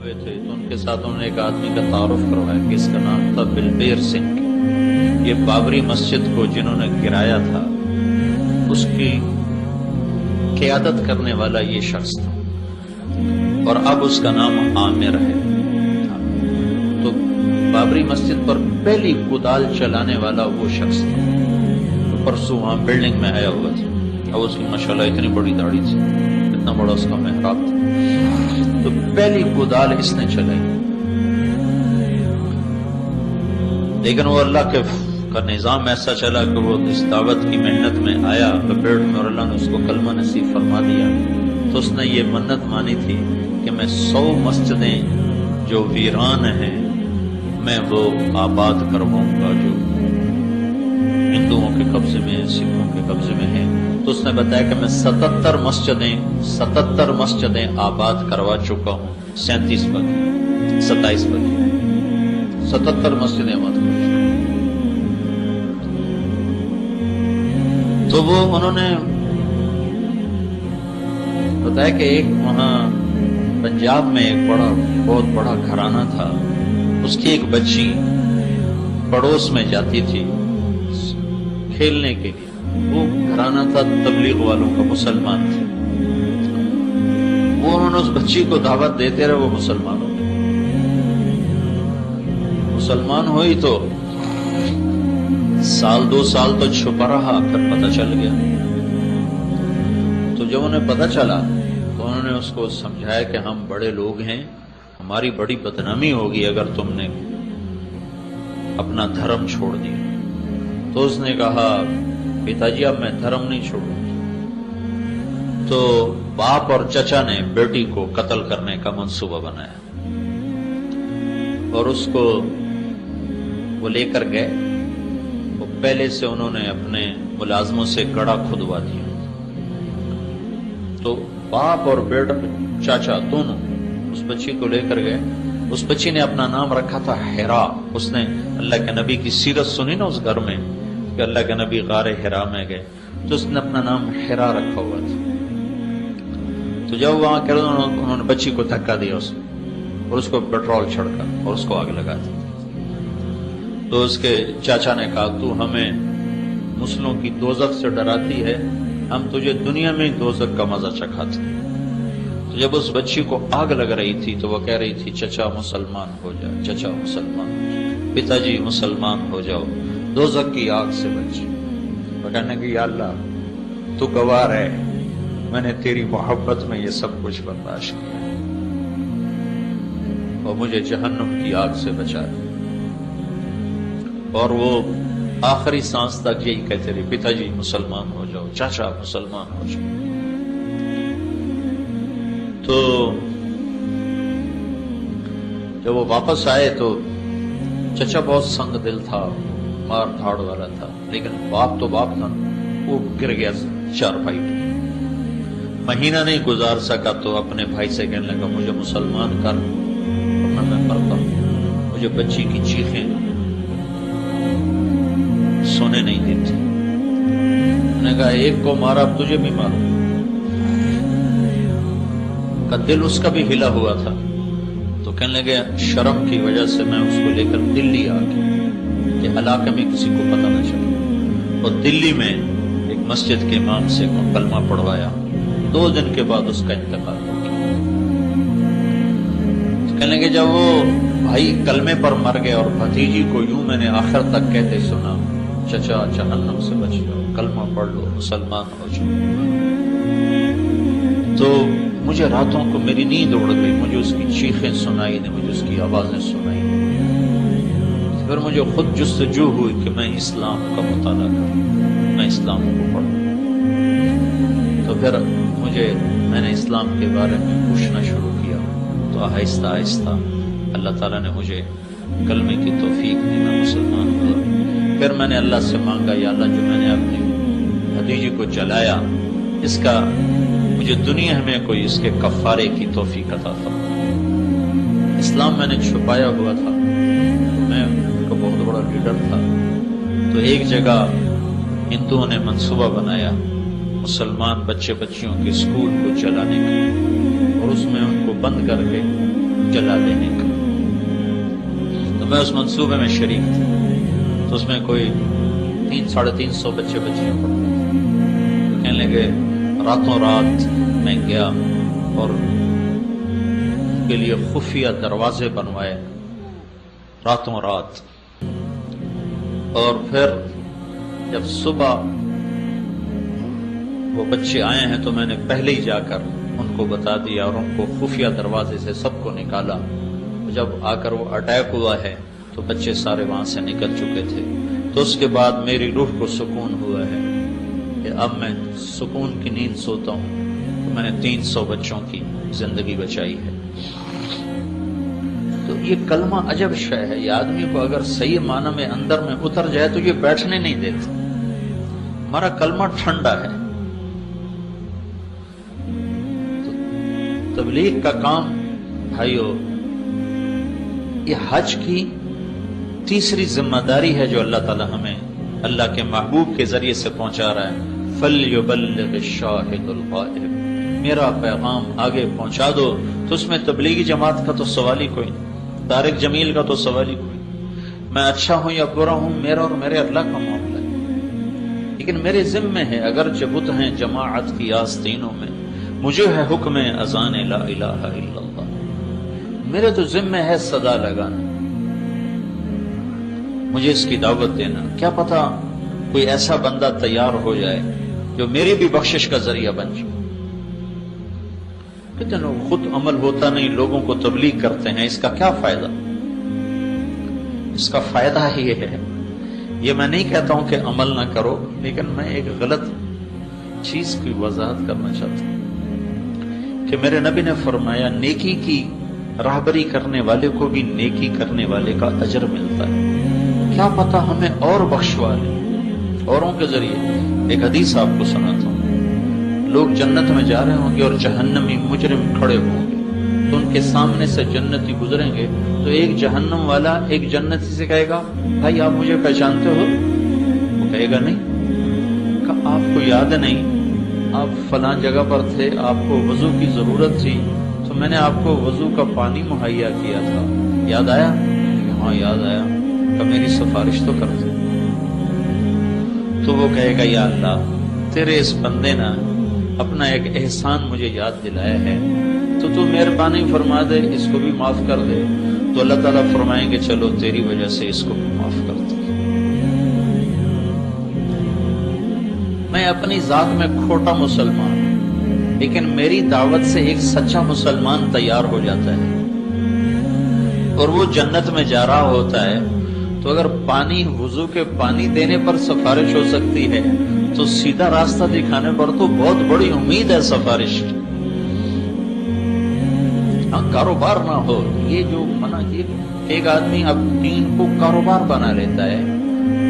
ہوئے تھے تو ان کے ساتھ انہوں نے ایک آدمی کا تعارف کروایا کہ اس کا نام تھا بلبیر سنگھ. یہ بابری مسجد کو جنہوں نے گرایا تھا اس کی قیادت کرنے والا یہ شخص تھا اور اب اس کا نام عامر ہے. تو بابری مسجد پر پہلی کدال چلانے والا وہ شخص تھا. تو پرسوں وہاں بلڈنگ میں آیا ہوا تھا اور اس کی ماشاءاللہ اتنی بڑی داڑھی تھی, اتنا بڑا اس کا محراب تھا. تو پہلی کدال اس نے چلائی, لیکن وہ اللہ کا نظام ایسا چلا کہ وہ اس دعوت کی محنت میں آیا لپیٹ میں اور اللہ نے اس کو کلمہ نصیب فرما دیا. تو اس نے یہ منت مانی تھی کہ میں 100 مسجدیں جو ویران ہیں میں وہ آباد کرواؤں گا جو ہندوؤں کے قبضے میں سکھوں کے قبضے میں ہیں. تو اس نے بتایا کہ میں 77 مسجدیں آباد کروا چکا ہوں. 37 بکی 27 بکی 77 مسجدیں آباد کروا چکا. تو وہ انہوں نے بتایا کہ ایک وہاں پنجاب میں ایک بہت بڑا گھرانہ تھا. اس کی ایک بچی پڑوس میں جاتی تھی کھیلنے کے لیے. وہ گھرانہ تھا تبلیغ والوں کا, مسلمان تھے. وہ انہوں نے اس بچی کو دعوت دیتے رہے, وہ مسلمان ہو گئی. مسلمان ہوئی تو سال 2 سال تو چھپا رہا, پھر پتہ چل گیا. تو جب انہیں پتہ چلا تو انہوں نے اس کو سمجھایا کہ ہم بڑے لوگ ہیں, ہماری بڑی بدنامی ہوگی اگر تم نے اپنا دھرم چھوڑ دیا. تو اس نے کہا پتا جی اب میں دھرم نہیں چھوڑوں. تو باپ اور چچا نے بیٹی کو قتل کرنے کا منصوبہ بنایا اور اس کو وہ لے کر گئے. وہ پہلے سے انہوں نے اپنے ملازموں سے گڑھا کھدوا دیا. تو باپ اور بیٹا چاچا دونوں اس بچی کو لے کر گئے. اس بچی نے اپنا نام رکھا تھا حرا. اس نے اللہ کے نبی کی سیرت سنی نا اس گھر میں کہ اللہ کے نبی غار حرا میں گئے, تو اس نے اپنا نام حرا رکھا ہوا تھا. تو جب وہاں کہ انہوں نے بچی کو دھکا دیا اس اور اس کو پیٹرول چھڑکا اور اس کو آگ لگا دی. تو اس کے چاچا نے کہا تو ہمیں مسلموں کی دوزخ سے ڈراتی ہے, ہم تجھے دنیا میں دوزخ کا مزہ چکھاتے. تو جب اس بچی کو آگ لگ رہی تھی تو وہ کہہ رہی تھی چچا مسلمان ہو جا, چچا مسلمان ہو جا, پتا جی مسلمان ہو جاؤ, دوزخ کی آگ سے بچ. وہ کہنے کہ یا اللہ تو گواہ ہے, میں نے تیری محبت میں یہ سب کچھ برداشت کیا اور مجھے جہنم کی آگ سے بچا دے. اور وہ آخری سانس تک یہی کہتے رہے پتا جی مسلمان ہو جاؤ, چاچا مسلمان ہو جاؤ. تو جب وہ واپس آئے تو چچا بہت سنگ دل تھا, مار دھاڑ والا تھا, لیکن باپ تو باپ تھا, وہ گر گیا چارپائی پہ. مہینہ نہیں گزار سکا تو اپنے بھائی سے کہنے لگا مجھے مسلمان کر ورنہ میں مرتا ہوں. مجھے بچی کی چیخیں سونے نہیں دیتی. میں نے کہا ایک کو مارا اب تجھے بھی ماروں. کا دل اس کا بھی ہلا ہوا تھا. تو کہنے لگے شرم کی وجہ سے میں اس کو لے کر دلی آ گیا کہ علاقے میں کسی کو پتہ نہ چلے. اور دلی میں ایک مسجد کے امام سے کلمہ پڑھوایا. 2 دن کے بعد اس کا انتقال ہو گیا. تو کہنے لگے جب وہ بھائی کلمے پر مر گئے اور بھتیجی کو یوں میں نے آخر تک کہتے سنا چچا جہنم سے بچ جاؤ, کلمہ پڑھ لو, مسلمان ہو جاؤ. تو مجھے راتوں کو میری نیند اڑ گئی, مجھے اس کی چیخیں سنائی نہیں, مجھے اس کی آوازیں سنائی نہیں. پھر مجھے خود جستجو ہوئی کہ میں اسلام کا مطالعہ کروں, میں اسلام کو پڑھوں. تو پھر میں نے اسلام کے بارے میں پوچھنا شروع کیا. تو آہستہ آہستہ اللہ تعالیٰ نے مجھے کلمے کی توفیق دی, میں مسلمان ہوا. پھر میں نے اللہ سے مانگا یا اللہ جو میں نے اپنی بھتیجی کو جلایا اس کا مجھے دنیا میں کوئی اس کے کفارے کی توفیق عطا فرما. اسلام میں نے چھپایا ہوا تھا, میں ان کا بہت بڑا لیڈر تھا. تو ایک جگہ ہندوؤں نے منصوبہ بنایا مسلمان بچے بچیوں کے اسکول کو چلانے کا, اور اس میں ان کو بند کر کے جلا دینے کا۔ تو میں اس منصوبے میں شریک تھا، تو اس میں کوئی 300-350 بچے بچیاں پڑھتے تھے۔ تو کہنے لگے راتوں رات میں گیا اور ان کے لیے خفیہ دروازے بنوائے راتوں رات، اور پھر جب صبح وہ بچے آئے ہیں تو میں نے پہلے ہی جا کر ان کو بتا دیا اور ان کو خفیہ دروازے سے سب کو نکالا۔ جب آ کر وہ اٹیک ہوا ہے تو بچے سارے وہاں سے نکل چکے تھے۔ تو اس کے بعد میری روح کو سکون ہوا ہے کہ اب میں سکون کی نیند سوتا ہوں۔ تو میں نے 300 بچوں کی زندگی بچائی ہے۔ تو یہ کلمہ عجب شے ہے، یہ آدمی کو اگر صحیح معنی میں اندر میں اتر جائے تو یہ بیٹھنے نہیں دیتا۔ ہمارا کلمہ ٹھنڈا ہے۔ تبلیغ کا کام بھائیو، یہ حج کی تیسری ذمہ داری ہے جو اللہ تعالی ہمیں اللہ کے محبوب کے ذریعے سے پہنچا رہا ہے۔ فَلْيُبَلِّغِ الشَّاهِدُ الْغَائِبُ، میرا پیغام آگے پہنچا دو۔ تو اس میں تبلیغی جماعت کا تو سوال ہی کوئی نہیں، طارق جمیل کا تو سوال ہی کوئی نہیں۔ میں اچھا ہوں یا برا ہوں، میرا اور میرے اللہ کا معاملہ ہے، لیکن میرے ذمے ہے، اگر جبت ہیں جماعت کی آستینوں میں، مجھے ہے حکم اذان لا الہ الا اللہ، میرے تو ذمہ ہے صدا لگانا، مجھے اس کی دعوت دینا۔ کیا پتا کوئی ایسا بندہ تیار ہو جائے جو میری بھی بخشش کا ذریعہ بن جائے۔ کہتے ہیں خود عمل ہوتا نہیں، لوگوں کو تبلیغ کرتے ہیں، اس کا کیا فائدہ؟ اس کا فائدہ یہ ہے، یہ میں نہیں کہتا ہوں کہ عمل نہ کرو، لیکن میں ایک غلط چیز کی وضاحت کرنا چاہتا ہوں کہ میرے نبی نے فرمایا نیکی کی راہبری کرنے والے کو بھی نیکی کرنے والے کا اجر ملتا ہے۔ کیا پتا ہمیں اور بخشوا لے اوروں کے ذریعے۔ ایک حدیث آپ کو سناتا ہوں، لوگ جنت میں جا رہے ہوں گے اور جہنمی مجرم کھڑے ہوں گے، تو ان کے سامنے سے جنتی گزریں گے، تو ایک جہنم والا ایک جنتی سے کہے گا بھائی آپ مجھے پہچانتے ہو؟ وہ کہے گا نہیں۔ کہ آپ کو یاد نہیں آپ فلاں جگہ پر تھے، آپ کو وضو کی ضرورت تھی تو میں نے آپ کو وضو کا پانی مہیا کیا تھا، یاد آیا؟ ہاں یاد آیا۔ کہ میری سفارش تو کرتے۔ تو وہ کہے گا یا اللہ تیرے اس بندے نے اپنا ایک احسان مجھے یاد دلایا ہے، تو مہربانی فرما دے اس کو بھی معاف کر دے۔ تو اللہ تعالیٰ فرمائیں گے چلو تیری وجہ سے اس کو بھی معاف کر دے۔ میں اپنی ذات میں کھوٹا مسلمان ہوں، لیکن میری دعوت سے ایک سچا مسلمان تیار ہو جاتا ہے اور وہ جنت میں جا رہا ہوتا ہے۔ تو اگر پانی وضو کے پانی دینے پر سفارش ہو سکتی ہے تو سیدھا راستہ دکھانے پر تو بہت بڑی امید ہے سفارش کی۔ ہاں کاروبار نہ ہو، یہ جو منع، یہ ایک آدمی اب دین کو کاروبار بنا لیتا ہے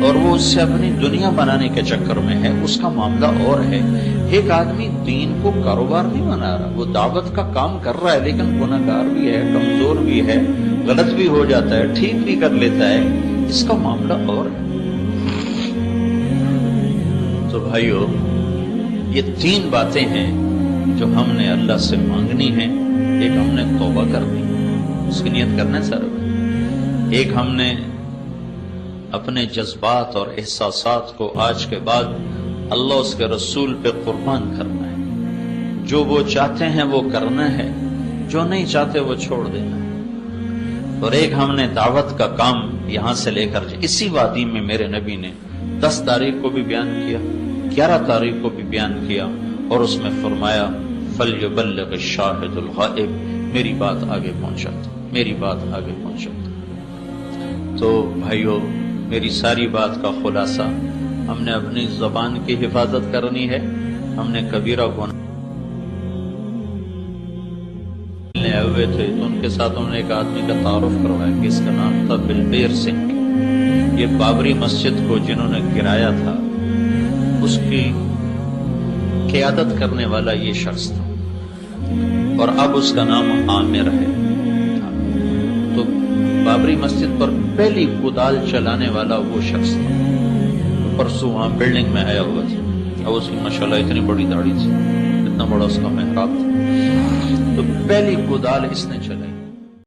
اور وہ اس سے اپنی دنیا بنانے کے چکر میں ہے، اس کا معاملہ اور ہے۔ ایک آدمی دین کو کاروبار نہیں بنا رہا، وہ دعوت کا کام کر رہا ہے، لیکن گناہگار بھی ہے، کمزور بھی ہے، غلط بھی ہو جاتا ہے، ٹھیک بھی کر لیتا ہے، اس کا معاملہ اور ہے۔ تو بھائیو یہ 3 باتیں ہیں جو ہم نے اللہ سے مانگنی ہیں۔ ایک ہم نے توبہ کرنی، اس کی نیت کرنا ہے سر۔ ایک ہم نے اپنے جذبات اور احساسات کو آج کے بعد اللہ اس کے رسول پہ قربان کرنا ہے۔ جو وہ چاہتے ہیں وہ کرنا ہے، جو نہیں چاہتے وہ چھوڑ دینا ہے۔ اور ایک ہم نے دعوت کا کام یہاں سے لے کر اسی وادی میں میرے نبی نے 10 تاریخ کو بھی بیان کیا، 11 تاریخ کو بھی بیان کیا، اور اس میں فرمایا فَلْيُبَلِّغِ الشَّاهِدُ الْغَائِبُ، میری بات آگے پہنچاتا، میری بات آگے پہنچاتا۔ تو بھائیو میری ساری بات کا خلاصہ، ہم نے اپنی زبان کی حفاظت کرنی ہے، ہم نے کبیرہ گناہ آئے ہوئے تھے تو ان کے ساتھ انہوں نے ایک آدمی کا تعارف کروایا کہ اس کا نام تھا بلبیر سنگھ۔ یہ بابری مسجد کو جنہوں نے گرایا تھا اس کی قیادت کرنے والا یہ شخص تھا، اور اب اس کا نام عامر ہے۔ تو بابری مسجد پر پہلی کدال چلانے والا وہ شخص تھا، پرسوں وہاں بلڈنگ میں آیا ہوا تھا، اب اس کی ماشاءاللہ اتنی بڑی داڑھی تھی، اتنا بڑا اس کا محراب تھا، تو پہلی کدال اس نے چلائی۔